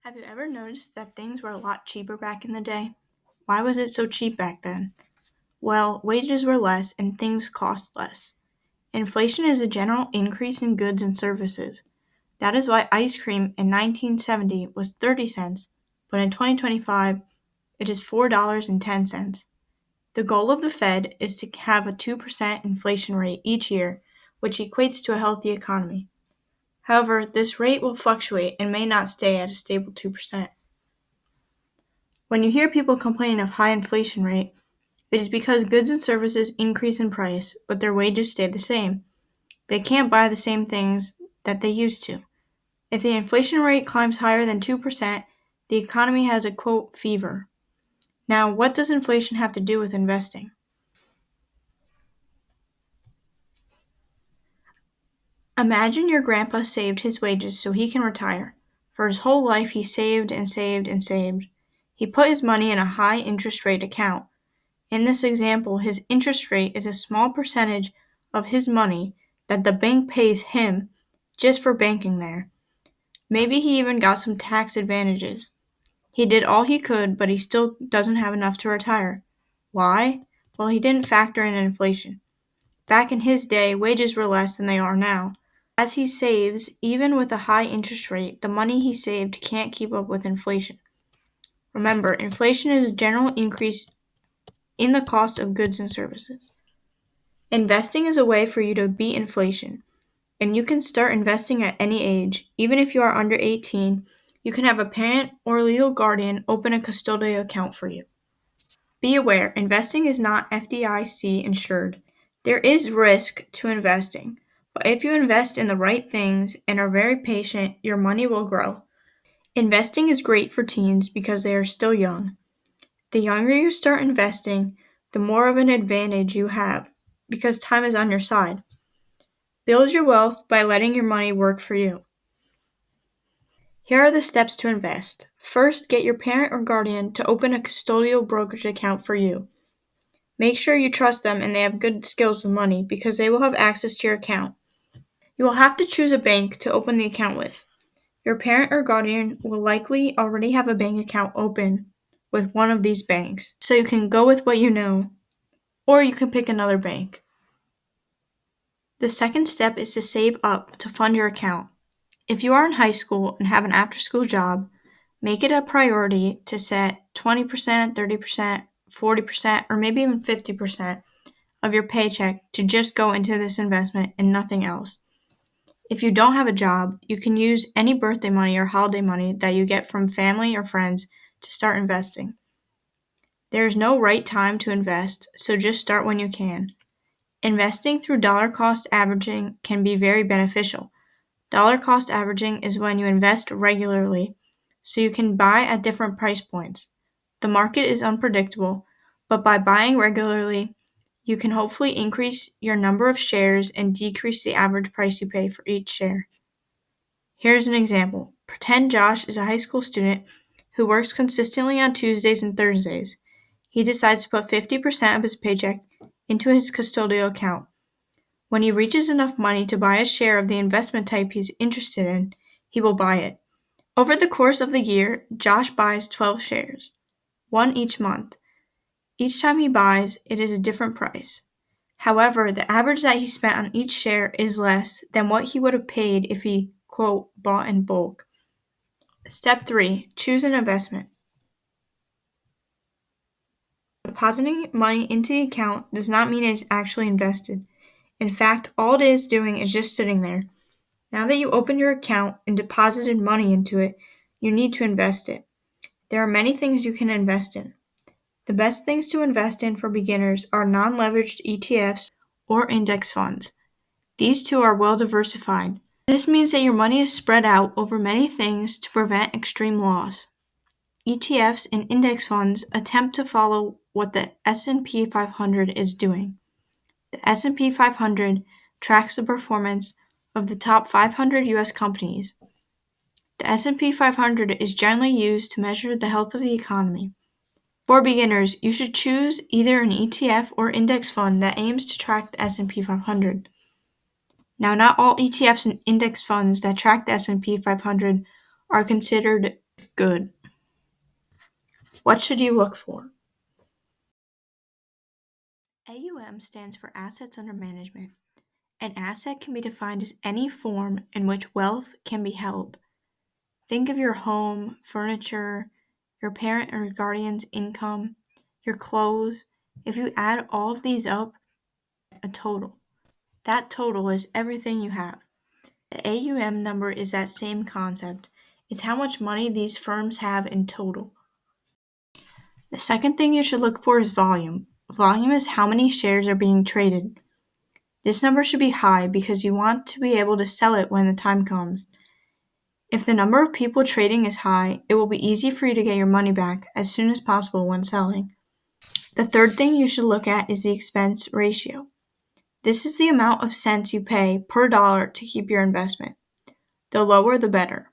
Have you ever noticed that things were a lot cheaper back in the day? Why was it so cheap back then? Well, wages were less and things cost less. Inflation is a general increase in goods and services. That is why ice cream in 1970 was 30 cents, but in 2025 it is $4.10. The goal of the Fed is to have a 2% inflation rate each year, which equates to a healthy economy. However, this rate will fluctuate and may not stay at a stable 2%. When you hear people complain of high inflation rate, it is because goods and services increase in price, but their wages stay the same. They can't buy the same things that they used to. If the inflation rate climbs higher than 2%, the economy has a quote fever. Now, what does inflation have to do with investing? Imagine your grandpa saved his wages so he can retire. For his whole life, he saved and saved and saved. He put his money in a high interest rate account. In this example, his interest rate is a small percentage of his money that the bank pays him just for banking there. Maybe he even got some tax advantages. He did all he could, but he still doesn't have enough to retire. Why? Well, he didn't factor in inflation. Back in his day, wages were less than they are now. As he saves, even with a high interest rate, the money he saved can't keep up with inflation. Remember, inflation is a general increase in the cost of goods and services. Investing is a way for you to beat inflation, and you can start investing at any age. Even if you are under 18, you can have a parent or legal guardian open a custodial account for you. Be aware, investing is not FDIC insured. There is risk to investing, but if you invest in the right things and are very patient, your money will grow. Investing is great for teens because they are still young. The younger you start investing, the more of an advantage you have because time is on your side. Build your wealth by letting your money work for you. Here are the steps to invest. First, get your parent or guardian to open a custodial brokerage account for you. Make sure you trust them and they have good skills with money because they will have access to your account. You will have to choose a bank to open the account with. Your parent or guardian will likely already have a bank account open with one of these banks, so you can go with what you know, or you can pick another bank. The second step is to save up to fund your account. If you are in high school and have an after-school job, make it a priority to set 20%, 30%, 40%, or maybe even 50% of your paycheck to just go into this investment and nothing else. If you don't have a job, you can use any birthday money or holiday money that you get from family or friends to start investing. There is no right time to invest, so just start when you can. Investing through dollar cost averaging can be very beneficial. Dollar cost averaging is when you invest regularly, so you can buy at different price points. The market is unpredictable, but by buying regularly, you can hopefully increase your number of shares and decrease the average price you pay for each share. Here's an example. Pretend Josh is a high school student who works consistently on Tuesdays and Thursdays. He decides to put 50% of his paycheck into his custodial account. When he reaches enough money to buy a share of the investment type he's interested in, he will buy it. Over the course of the year, Josh buys 12 shares, one each month. Each time he buys, it is a different price. However, the average that he spent on each share is less than what he would have paid if he, quote, bought in bulk. Step 3. Choose an investment. Depositing money into the account does not mean it is actually invested. In fact, all it is doing is just sitting there. Now that you opened your account and deposited money into it, you need to invest it. There are many things you can invest in. The best things to invest in for beginners are non-leveraged ETFs or index funds. These two are well diversified. This means that your money is spread out over many things to prevent extreme loss. ETFs and index funds attempt to follow what the S&P 500 is doing. The S&P 500 tracks the performance of the top 500 US companies. The S&P 500 is generally used to measure the health of the economy. For beginners, you should choose either an ETF or index fund that aims to track the S&P 500. Now, not all ETFs and index funds that track the S&P 500 are considered Good. What should you look for? AUM stands for Assets Under Management. An asset can be defined as any form in which wealth can be held. Think of your home, furniture, your parent or guardian's income, your clothes. If you add all of these up, a total. That total is everything you have. The AUM number is that same concept. It's how much money these firms have in total. The second thing you should look for is volume. Volume is how many shares are being traded. This number should be high because you want to be able to sell it when the time comes. If the number of people trading is high, it will be easy for you to get your money back as soon as possible when selling. The third thing you should look at is the expense ratio. This is the amount of cents you pay per dollar to keep your investment. The lower, the better.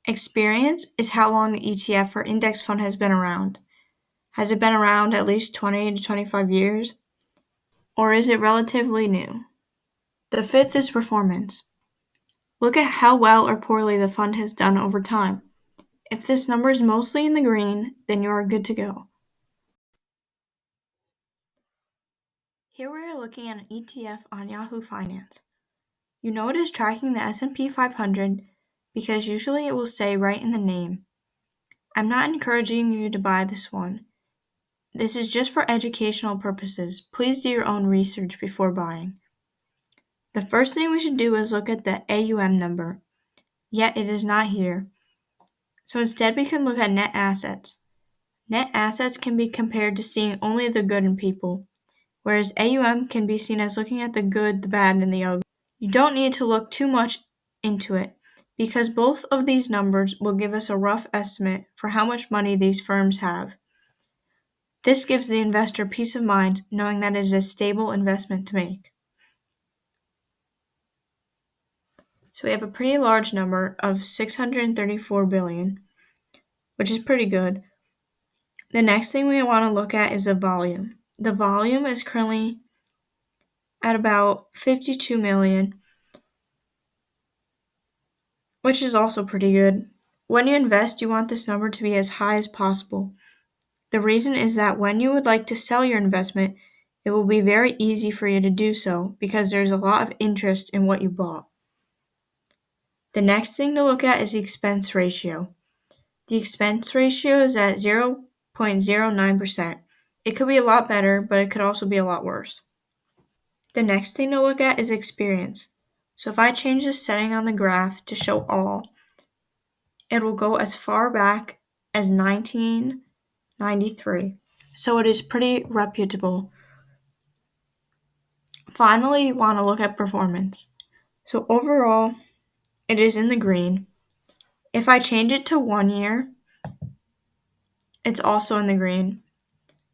Experience is how long the ETF or index fund has been around. Has it been around at least 20 to 25 years? Or is it relatively new? The fifth is performance. Look at how well or poorly the fund has done over time. If this number is mostly in the green, then you are good to go. Here we are looking at an ETF on Yahoo Finance. You know it is tracking the S&P 500 because usually it will say right in the name. I'm not encouraging you to buy this one. This is just for educational purposes. Please do your own research before buying. The first thing we should do is look at the AUM number, yet it is not here. So instead we can look at net assets. Net assets can be compared to seeing only the good in people, whereas AUM can be seen as looking at the good, the bad, and the ugly. You don't need to look too much into it, because both of these numbers will give us a rough estimate for how much money these firms have. This gives the investor peace of mind knowing that it is a stable investment to make. So we have a pretty large number of 634 billion, which is pretty good. The next thing we want to look at is the volume. The volume is currently at about 52 million, which is also pretty good. When you invest, you want this number to be as high as possible. The reason is that when you would like to sell your investment, it will be very easy for you to do so because there's a lot of interest in what you bought. The next thing to look at is the expense ratio. The expense ratio is at 0.09%. It could be a lot better, but it could also be a lot worse. The next thing to look at is experience. So if I change the setting on the graph to show all, it will go as far back as 1993. So it is pretty reputable. Finally, you want to look at performance. So overall, it is in the green. If I change it to 1 year, it's also in the green,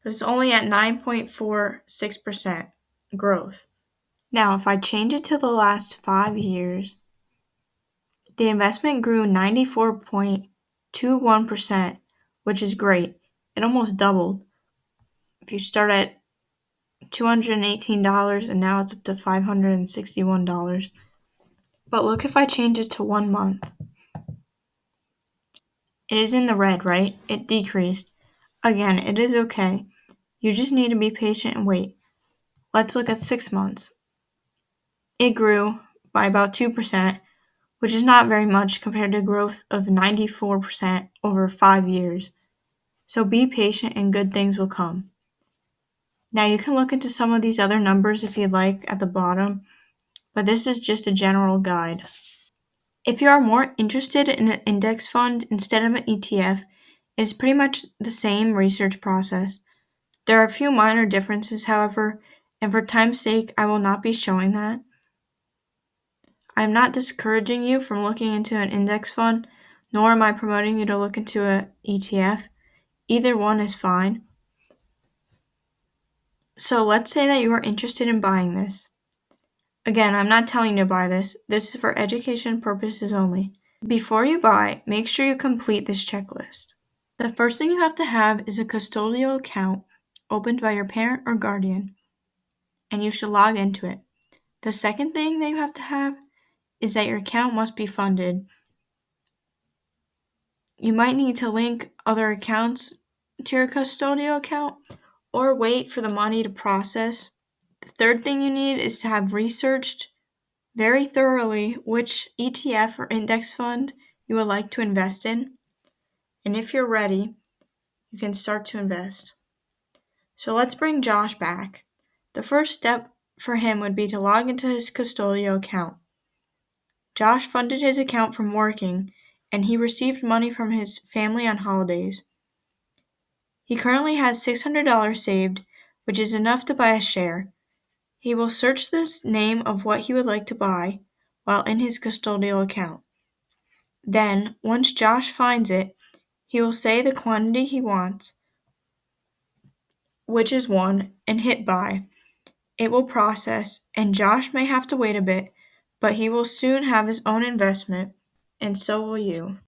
but it's only at 9.46% growth. Now, if I change it to the last 5 years, the investment grew 94.21%, which is great. It almost doubled. If you start at $218 and now it's up to $561. But look if I change it to 1 month. It is in the red, right? It decreased. Again, it is okay. You just need to be patient and wait. Let's look at 6 months. It grew by about 2%, which is not very much compared to growth of 94% over 5 years. So be patient and good things will come. Now you can look into some of these other numbers if you'd like at the bottom, but this is just a general guide. If you are more interested in an index fund instead of an ETF, it is pretty much the same research process. There are a few minor differences, however, and for time's sake, I will not be showing that. I am not discouraging you from looking into an index fund, nor am I promoting you to look into an ETF. Either one is fine. So let's say that you are interested in buying this. Again, I'm not telling you to buy this. This is for education purposes only. Before you buy, make sure you complete this checklist. The first thing you have to have is a custodial account opened by your parent or guardian, and you should log into it. The second thing that you have to have is that your account must be funded. You might need to link other accounts to your custodial account or wait for the money to process. The third thing you need is to have researched very thoroughly which ETF or index fund you would like to invest in. And if you're ready, you can start to invest. So let's bring Josh back. The first step for him would be to log into his custodial account. Josh funded his account from working, and he received money from his family on holidays. He currently has $600 saved, which is enough to buy a share. He will search the name of what he would like to buy while in his custodial account. Then, once Josh finds it, he will say the quantity he wants, which is 1, and hit buy. It will process, and Josh may have to wait a bit, but he will soon have his own investment, and so will you.